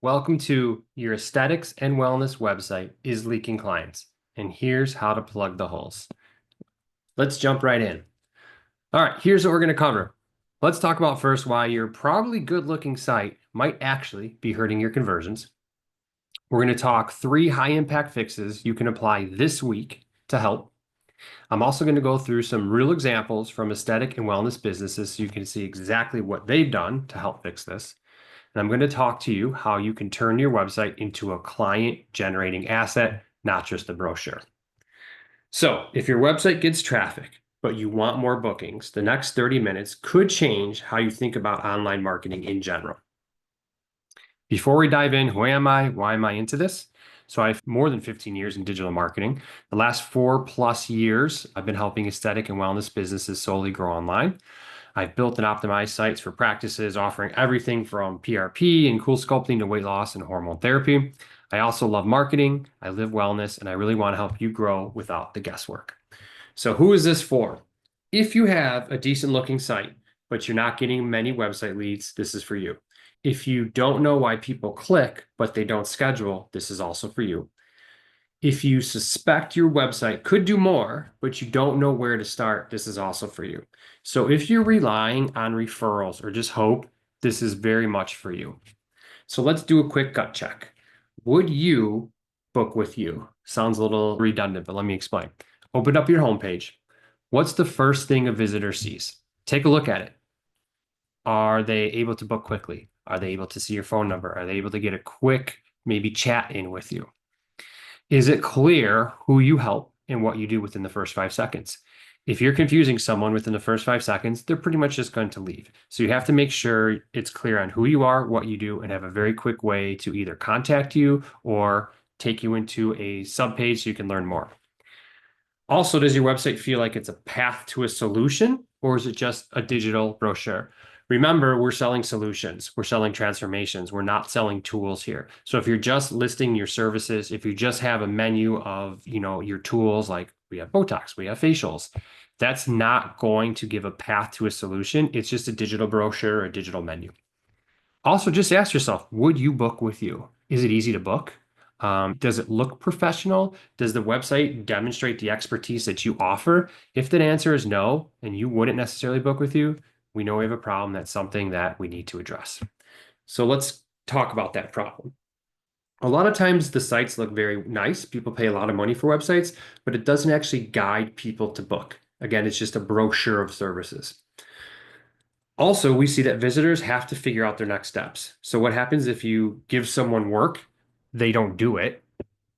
Welcome to your aesthetics and wellness website is leaking clients, and here's how to plug the holes. Let's jump right in. All right, here's what we're going to cover. Let's talk about first why your probably good-looking site might actually be hurting your conversions. We're going to talk 3 high-impact fixes you can apply this week to help. I'm also going to go through some real examples from aesthetic and wellness businesses so you can see exactly what they've done to help fix this. And I'm going to talk to you how you can turn your website into a client generating asset, not just a brochure. So if your website gets traffic, but you want more bookings, the next 30 minutes could change how you think about online marketing in general. Before we dive in, who am I? Why am I into this? So I have more than 15 years in digital marketing. The last 4+ years, I've been helping aesthetic and wellness businesses solely grow online. I've built and optimized sites for practices offering everything from PRP and cool sculpting to weight loss and hormone therapy. I also love marketing, I live wellness, and I really want to help you grow without the guesswork. So who is this for? If you have a decent looking site, but you're not getting many website leads, this is for you. If you don't know why people click, but they don't schedule, this is also for you. If you suspect your website could do more, but you don't know where to start, this is also for you. So if you're relying on referrals or just hope, this is very much for you. So let's do a quick gut check. Would you book with you? Sounds a little redundant, but let me explain. Open up your homepage. What's the first thing a visitor sees? Take a look at it. Are they able to book quickly? Are they able to see your phone number? Are they able to get a quick, maybe chat in with you? Is it clear who you help and what you do within the first 5 seconds? If you're confusing someone within the first 5 seconds, they're pretty much just going to leave. So you have to make sure it's clear on who you are, what you do, and have a very quick way to either contact you or take you into a subpage so you can learn more. Also, does your website feel like it's a path to a solution, or is it just a digital brochure? Remember, we're selling solutions. We're selling transformations. We're not selling tools here. So if you're just listing your services, if you just have a menu of, your tools, like we have Botox, we have facials, that's not going to give a path to a solution. It's just a digital brochure or a digital menu. Also, just ask yourself, would you book with you? Is it easy to book? Does it look professional? Does the website demonstrate the expertise that you offer? If that answer is no, and you wouldn't necessarily book with you, we know we have a problem. That's something that we need to address. So let's talk about that problem. A lot of times the sites look very nice. People pay a lot of money for websites, but it doesn't actually guide people to book. Again, it's just a brochure of services. Also, we see that visitors have to figure out their next steps. So what happens if you give someone work, they don't do it,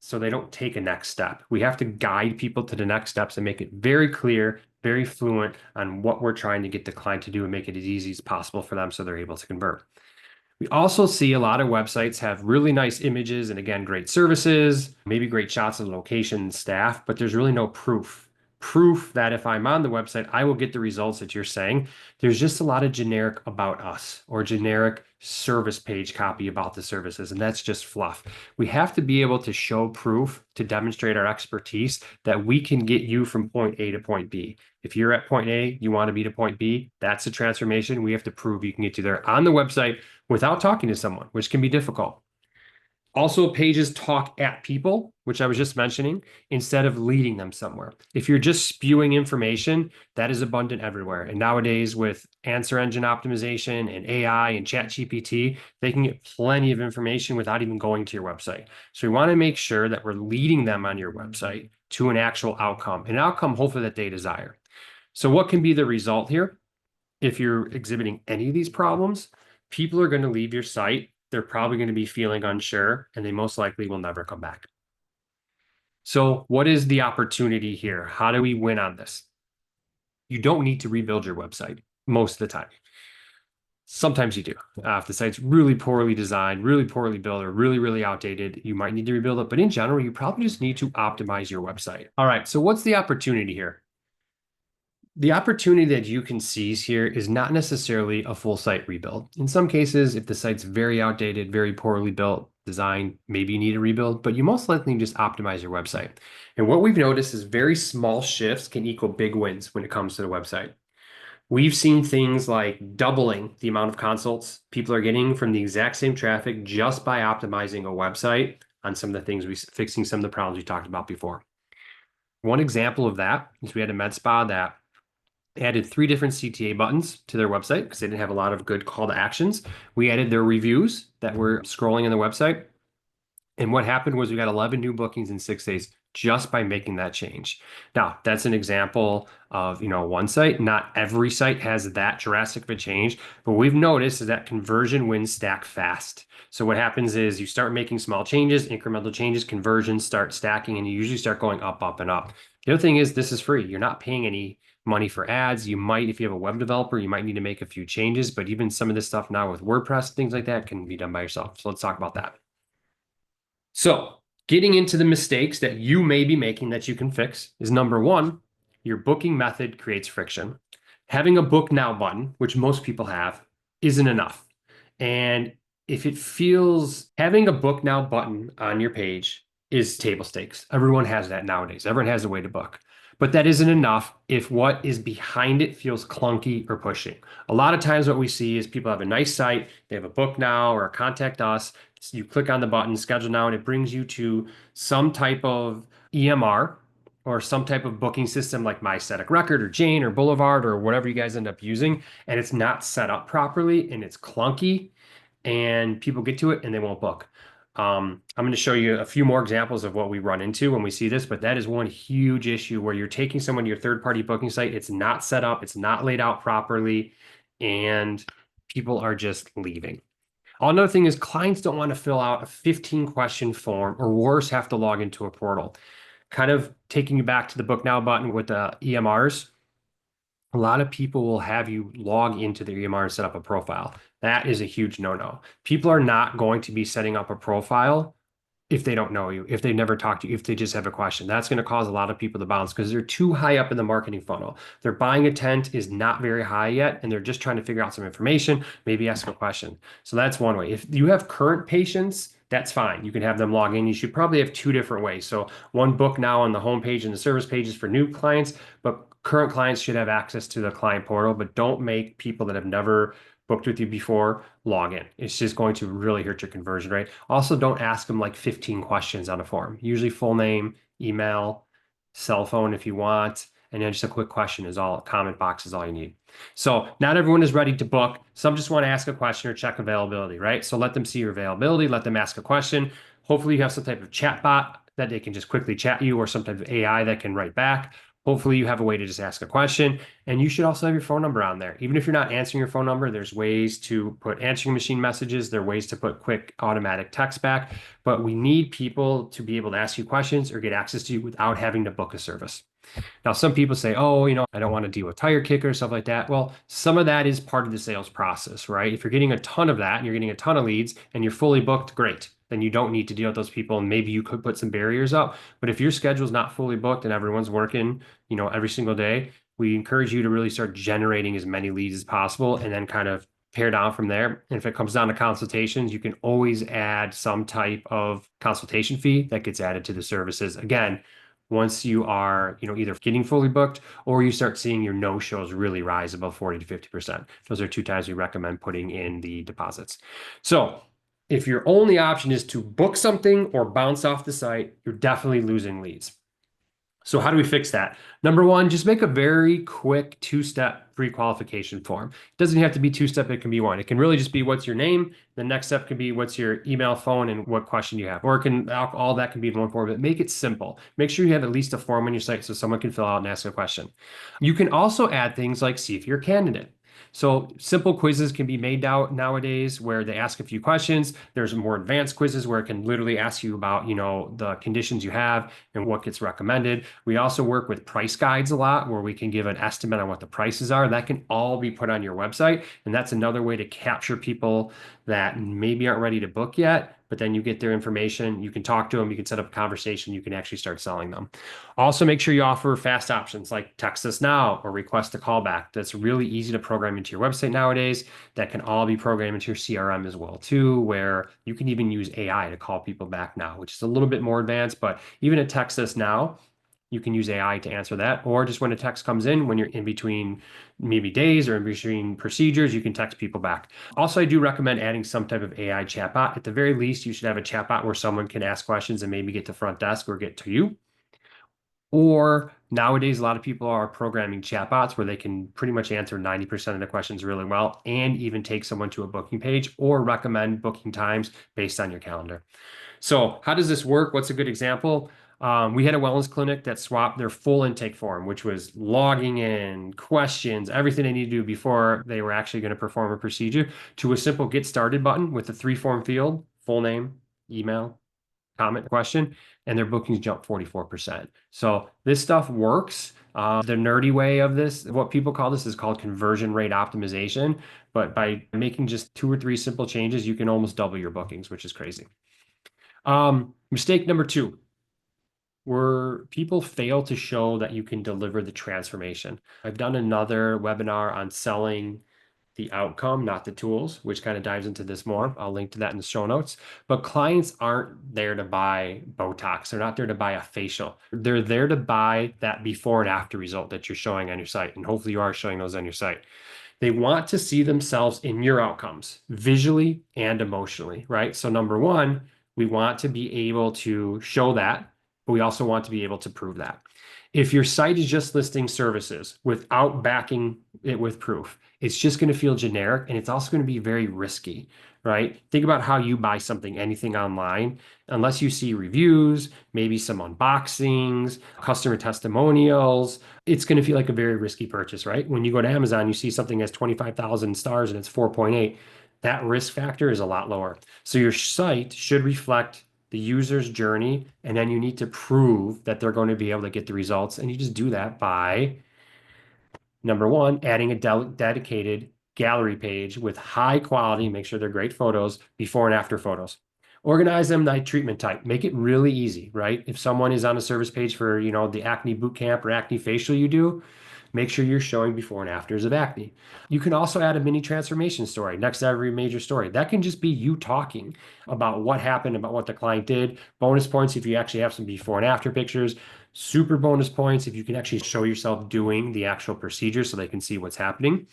so they don't take a next step. We have to guide people to the next steps and make it very clear, very fluent on what we're trying to get the client to do and make it as easy as possible for them so they're able to convert. We also see a lot of websites have really nice images and, again, great services, maybe great shots of the location and staff, but there's really no proof. Proof that if I'm on the website, I will get the results that you're saying. There's just a lot of generic about us or generic service page copy about the services, and that's just fluff. We have to be able to show proof to demonstrate our expertise that we can get you from point A to point B. If you're at point A, you want to be to point B, that's a transformation. We have to prove you can get you there on the website without talking to someone, which can be difficult. Also, pages talk at people, which I was just mentioning, instead of leading them somewhere. If you're just spewing information, that is abundant everywhere. And nowadays, with answer engine optimization and AI and ChatGPT, they can get plenty of information without even going to your website. So we want to make sure that we're leading them on your website to an actual outcome, an outcome hopefully that they desire. So what can be the result here? If you're exhibiting any of these problems, people are going to leave your site. They're probably going to be feeling unsure, and they most likely will never come back. So what is the opportunity here? How do we win on this? You don't need to rebuild your website most of the time. Sometimes you do. If the site's really poorly designed, really poorly built, or really, really outdated, you might need to rebuild it. But in general, you probably just need to optimize your website. All right, so what's the opportunity here? The opportunity that you can seize here is not necessarily a full site rebuild. In some cases, if the site's very outdated, very poorly built, designed, maybe you need a rebuild, but you most likely just optimize your website. And what we've noticed is very small shifts can equal big wins when it comes to the website. We've seen things like doubling the amount of consults people are getting from the exact same traffic just by optimizing a website on some of the things fixing some of the problems we talked about before. One example of that is we had a med spa that added 3 different CTA buttons to their website because they didn't have a lot of good call to actions. We added their reviews that were scrolling in the website. And what happened was we got 11 new bookings in 6 days just by making that change. Now, that's an example of, one site. Not every site has that drastic of a change, but we've noticed is that conversion wins stack fast. So what happens is you start making small changes, incremental changes, conversions start stacking, and you usually start going up, up, and up. The other thing is this is free. You're not paying any money for ads. You might, if you have a web developer, you might need to make a few changes, but even some of this stuff now with WordPress, things like that can be done by yourself. So let's talk about that. So, getting into the mistakes that you may be making that you can fix is number one, your booking method creates friction. Having a book now button, which most people have, isn't enough. And if it feels having a book now button on your page is table stakes. Everyone has that nowadays. Everyone has a way to book. But that isn't enough if what is behind it feels clunky or pushing. A lot of times, what we see is people have a nice site, they have a book now or a contact us. So you click on the button, schedule now, and it brings you to some type of EMR or some type of booking system like My Static Record or Jane or Boulevard or whatever you guys end up using. And it's not set up properly and it's clunky and people get to it and they won't book. I'm going to show you a few more examples of what we run into when we see this, but that is one huge issue where you're taking someone to your third-party booking site. It's not set up, it's not laid out properly, and people are just leaving. Another thing is clients don't want to fill out a 15-question form or worse, have to log into a portal. Kind of taking you back to the book now button with the EMRs. A lot of people will have you log into the EMR and set up a profile. That is a huge no-no. People are not going to be setting up a profile if they don't know you, if they've never talked to you, if they just have a question. That's going to cause a lot of people to bounce because they're too high up in the marketing funnel. Their buying intent is not very high yet, and they're just trying to figure out some information, maybe ask a question. So that's one way. If you have current patients, that's fine. You can have them log in. You should probably have 2 different ways. So one book now on the homepage and the service pages for new clients, but current clients should have access to the client portal, but don't make people that have never booked with you before log in. It's just going to really hurt your conversion rate. Also, don't ask them like 15 questions on a form. Usually full name, email, cell phone if you want, and then just a quick question is all, comment box is all you need. So not everyone is ready to book. Some just want to ask a question or check availability, right? So let them see your availability, let them ask a question. Hopefully you have some type of chat bot that they can just quickly chat you or some type of AI that can write back. Hopefully you have a way to just ask a question, and you should also have your phone number on there. Even if you're not answering your phone number, there's ways to put answering machine messages. There are ways to put quick automatic text back, but we need people to be able to ask you questions or get access to you without having to book a service. Now, some people say, oh, I don't want to deal with tire kickers, stuff like that. Well, some of that is part of the sales process, right? If you're getting a ton of that and you're getting a ton of leads and you're fully booked, great. Then you don't need to deal with those people. And maybe you could put some barriers up. But if your schedule is not fully booked and everyone's working, every single day, we encourage you to really start generating as many leads as possible and then kind of pare down from there. And if it comes down to consultations, you can always add some type of consultation fee that gets added to the services. Again, once you are, either getting fully booked or you start seeing your no-shows really rise above 40 to 50%. Those are 2 times we recommend putting in the deposits. So if your only option is to book something or bounce off the site, you're definitely losing leads. So how do we fix that? Number one, just make a very quick 2-step pre-qualification form. It doesn't have to be 2-step, it can be one. It can really just be what's your name. The next step can be what's your email, phone, and what question you have. Or it can all that can be in one form, but make it simple. Make sure you have at least a form on your site so someone can fill out and ask a question. You can also add things like see if you're a candidate. So simple quizzes can be made out nowadays where they ask a few questions. There's more advanced quizzes where it can literally ask you about, the conditions you have and what gets recommended. We also work with price guides a lot where we can give an estimate on what the prices are. That can all be put on your website. And that's another way to capture people that maybe aren't ready to book yet, but then you get their information, you can talk to them, you can set up a conversation, you can actually start selling them. Also, make sure you offer fast options like text us now or request a callback. That's really easy to program into your website nowadays. That can all be programmed into your CRM as well too, where you can even use AI to call people back now, which is a little bit more advanced, but even at text us now, you can use AI to answer that. Or just when a text comes in, when you're in between maybe days or in between procedures, you can text people back. Also, I do recommend adding some type of AI chatbot. At the very least, you should have a chatbot where someone can ask questions and maybe get to front desk or get to you. Or nowadays, a lot of people are programming chatbots where they can pretty much answer 90% of the questions really well and even take someone to a booking page or recommend booking times based on your calendar. So how does this work? What's a good example? We had a wellness clinic that swapped their full intake form, which was logging in, questions, everything they need to do before they were actually going to perform a procedure, to a simple get started button with a 3-form field, full name, email, comment, question, and their bookings jumped 44%. So this stuff works. The nerdy way of this, what people call this, is called conversion rate optimization. But by making just 2 or 3 simple changes, you can almost double your bookings, which is crazy. Mistake number 2, where people fail to show that you can deliver the transformation. I've done another webinar on selling the outcome, not the tools, which kind of dives into this more. I'll link to that in the show notes. But clients aren't there to buy Botox. They're not there to buy a facial. They're there to buy that before and after result that you're showing on your site. And hopefully you are showing those on your site. They want to see themselves in your outcomes, visually and emotionally, right? So number 1, we want to be able to show that, but we also want to be able to prove that. If your site is just listing services without backing it with proof, it's just going to feel generic, and it's also going to be very risky, right? Think about how you buy something, anything online, unless you see reviews, maybe some unboxings, customer testimonials, it's going to feel like a very risky purchase, right? When you go to Amazon, you see something has 25,000 stars and it's 4.8. That risk factor is a lot lower. So your site should reflect the user's journey, and then you need to prove that they're going to be able to get the results. And you just do that by, number 1, adding a dedicated gallery page with high quality, make sure they're great photos, before and after photos. Organize them by treatment type. Make it really easy, right? If someone is on a service page for, the acne boot camp or acne facial you do, make sure you're showing before and afters of acne. You can also add a mini transformation story next to every major story. That can just be you talking about what happened, about what the client did. Bonus points if you actually have some before and after pictures. Super bonus points if you can actually show yourself doing the actual procedure so they can see what's happening.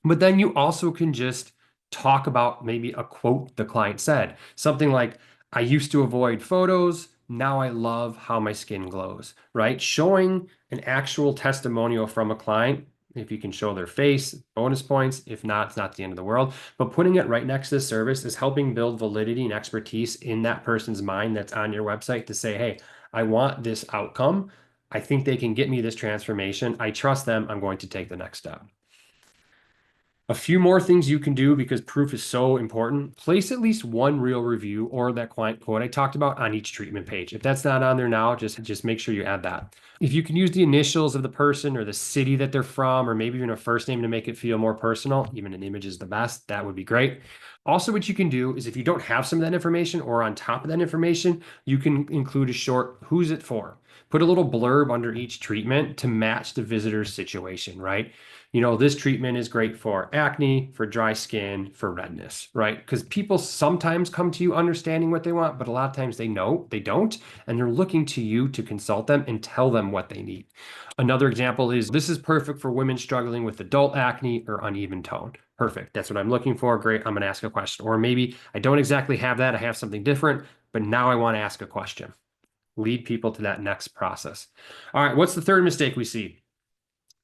But then you also can just talk about maybe a quote the client said. Something like, I used to avoid photos. Now I love how my skin glows, right? Showing an actual testimonial from a client, if you can show their face, bonus points. If not, it's not the end of the world. But putting it right next to the service is helping build validity and expertise in that person's mind that's on your website to say, hey, I want this outcome. I think they can get me this transformation. I trust them. I'm going to take the next step. A few more things you can do because proof is so important. Place at least 1 real review or that client quote I talked about on each treatment page. If that's not on there now, just make sure you add that. If you can use the initials of the person or the city that they're from, or maybe even a first name to make it feel more personal, even an image is the best, that would be great. Also, what you can do is if you don't have some of that information or on top of that information, you can include a short, who's it for? Put a little blurb under each treatment to match the visitor's situation, right? This treatment is great for acne, for dry skin, for redness, right? Because people sometimes come to you understanding what they want, but a lot of times they don't, and they're looking to you to consult them and tell them what they need. Another example is, this is perfect for women struggling with adult acne or uneven tone. Perfect. That's what I'm looking for. Great. I'm going to ask a question. Or maybe I don't exactly have that. I have something different, but now I want to ask a question. Lead people to that next process. All right. What's the third mistake we see?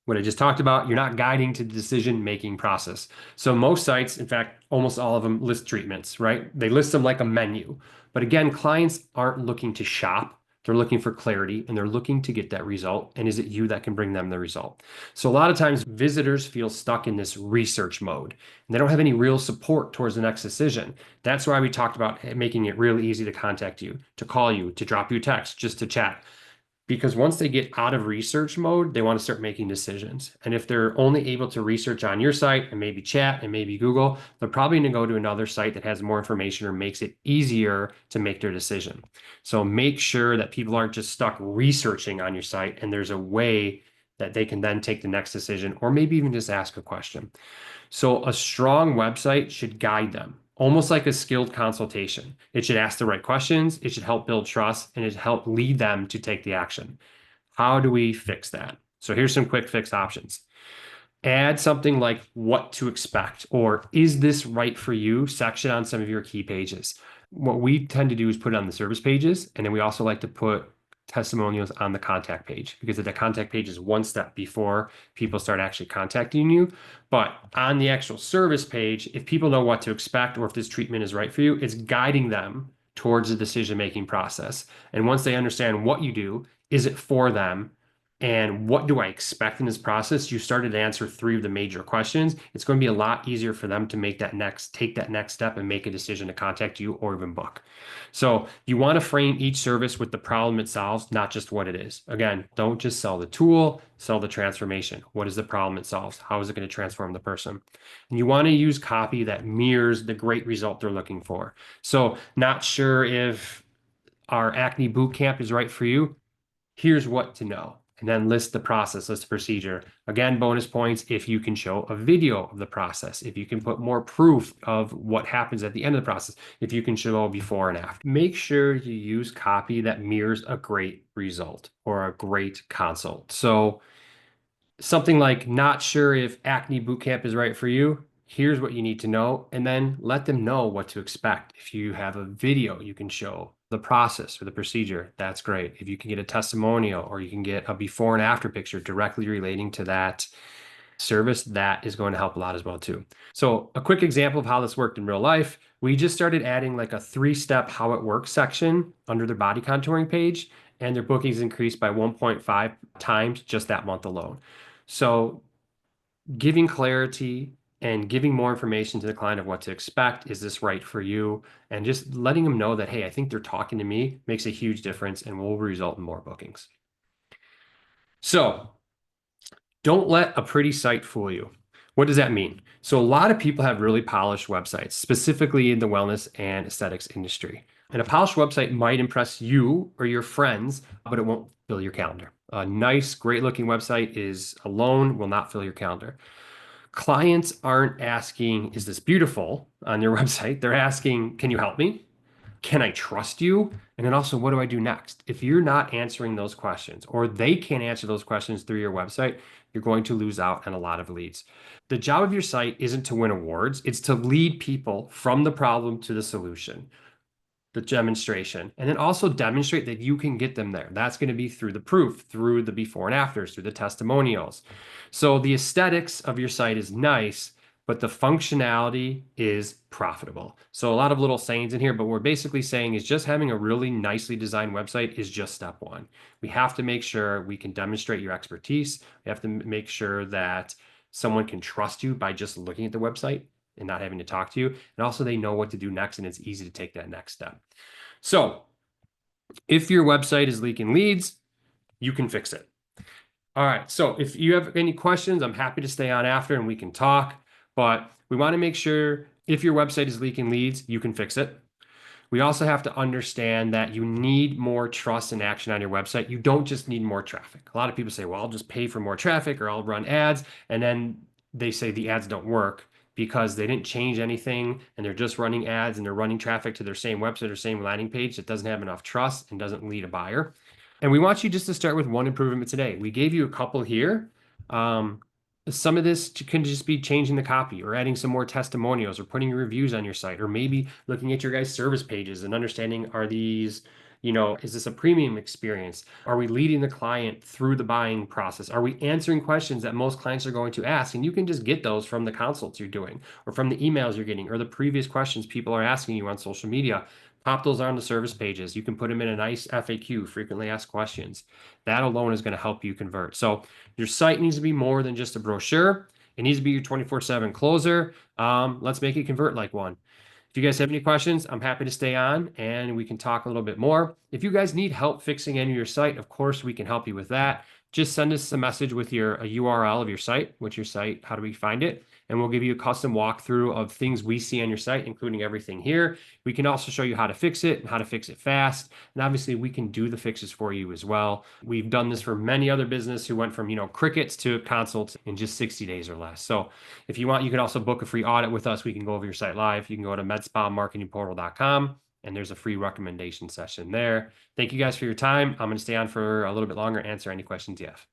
What I just talked about, you're not guiding to the decision-making process. So most sites, in fact, almost all of them list treatments, right? They list them like a menu. But again, clients aren't looking to shop. They're looking for clarity and they're looking to get that result. And is it you that can bring them the result? So a lot of times visitors feel stuck in this research mode and they don't have any real support towards the next decision. That's why we talked about making it really easy to contact you, to call you, to drop you a text, just to chat. Because once they get out of research mode, they want to start making decisions. And if they're only able to research on your site and maybe chat and maybe Google, they're probably going to go to another site that has more information or makes it easier to make their decision. So make sure that people aren't just stuck researching on your site and there's a way that they can then take the next decision or maybe even just ask a question. So a strong website should guide them, almost like a skilled consultation. It should ask the right questions, it should help build trust, and it should help lead them to take the action. How do we fix that? So here's some quick fix options. Add something like what to expect or is this right for you section on some of your key pages. What we tend to do is put it on the service pages, and then we also like to put testimonials on the contact page because the contact page is one step before people start actually contacting you. But on the actual service page, if people know what to expect or if this treatment is right for you, it's guiding them towards the decision-making process. And once they understand what you do, is it for them? And what do I expect in this process? You started to answer three of the major questions. It's going to be a lot easier for them to take that next step and make a decision to contact you or even book. So you want to frame each service with the problem it solves, not just what it is. Again, don't just sell the tool, sell the transformation. What is the problem it solves? How is it going to transform the person? And you want to use copy that mirrors the great result they're looking for. So not sure if our acne boot camp is right for you. Here's what to know. And then list the process, list the procedure. Again, bonus points if you can show a video of the process, if you can put more proof of what happens at the end of the process, if you can show before and after. Make sure you use copy that mirrors a great result or a great consult. So something like not sure if acne bootcamp is right for you. Here's what you need to know, and then let them know what to expect. If you have a video you can show the process or the procedure, that's great. If you can get a testimonial or you can get a before and after picture directly relating to that service, that is going to help a lot as well too. So a quick example of how this worked in real life, we just started adding like a 3-step how it works section under their body contouring page, and their bookings increased by 1.5 times just that month alone. So giving clarity and giving more information to the client of what to expect. Is this right for you? And just letting them know that, hey, I think they're talking to me makes a huge difference and will result in more bookings. So don't let a pretty site fool you. What does that mean? So a lot of people have really polished websites, specifically in the wellness and aesthetics industry. And a polished website might impress you or your friends, but it won't fill your calendar. A nice, great looking website is alone will not fill your calendar. Clients aren't asking, is this beautiful on your website? They're asking, can you help me? Can I trust you? And then also, what do I do next? If you're not answering those questions or they can't answer those questions through your website, you're going to lose out on a lot of leads. The job of your site isn't to win awards. It's to lead people from the problem to the solution, the demonstration, and then also demonstrate that you can get them there. That's going to be through the proof, through the before and afters, through the testimonials. So the aesthetics of your site is nice, but the functionality is profitable. So a lot of little sayings in here, but what we're basically saying is just having a really nicely designed website is just step one. We have to make sure we can demonstrate your expertise. We have to make sure that someone can trust you by just looking at the website and not having to talk to you. And also they know what to do next, and it's easy to take that next step. So if your website is leaking leads, you can fix it. All right, so if you have any questions, I'm happy to stay on after and we can talk, but we want to make sure if your website is leaking leads, you can fix it. We also have to understand that you need more trust and action on your website. You don't just need more traffic. A lot of people say, well, I'll just pay for more traffic or I'll run ads, and then they say the ads don't work because they didn't change anything and they're just running ads and they're running traffic to their same website or same landing page that doesn't have enough trust and doesn't lead a buyer. And we want you just to start with one improvement today. We gave you a couple here. Some of this can just be changing the copy or adding some more testimonials or putting reviews on your site, or maybe looking at your guys' service pages and understanding, are these, is this a premium experience? Are we leading the client through the buying process? Are we answering questions that most clients are going to ask? And you can just get those from the consults you're doing or from the emails you're getting or the previous questions people are asking you on social media. Pop those on the service pages. You can put them in a nice FAQ, frequently asked questions. That alone is going to help you convert. So your site needs to be more than just a brochure. It needs to be your 24/7 closer. Let's make it convert like one. If you guys have any questions, I'm happy to stay on and we can talk a little bit more. If you guys need help fixing any of your site, of course, we can help you with that. Just send us a message with a URL of your site. What's your site? How do we find it? And we'll give you a custom walkthrough of things we see on your site, including everything here. We can also show you how to fix it and how to fix it fast. And obviously we can do the fixes for you as well. We've done this for many other businesses who went from, crickets to consults in just 60 days or less. So if you want, you can also book a free audit with us. We can go over your site live. You can go to medspamarketingportal.com. and there's a free recommendation session there. Thank you guys for your time. I'm going to stay on for a little bit longer, answer any questions you have.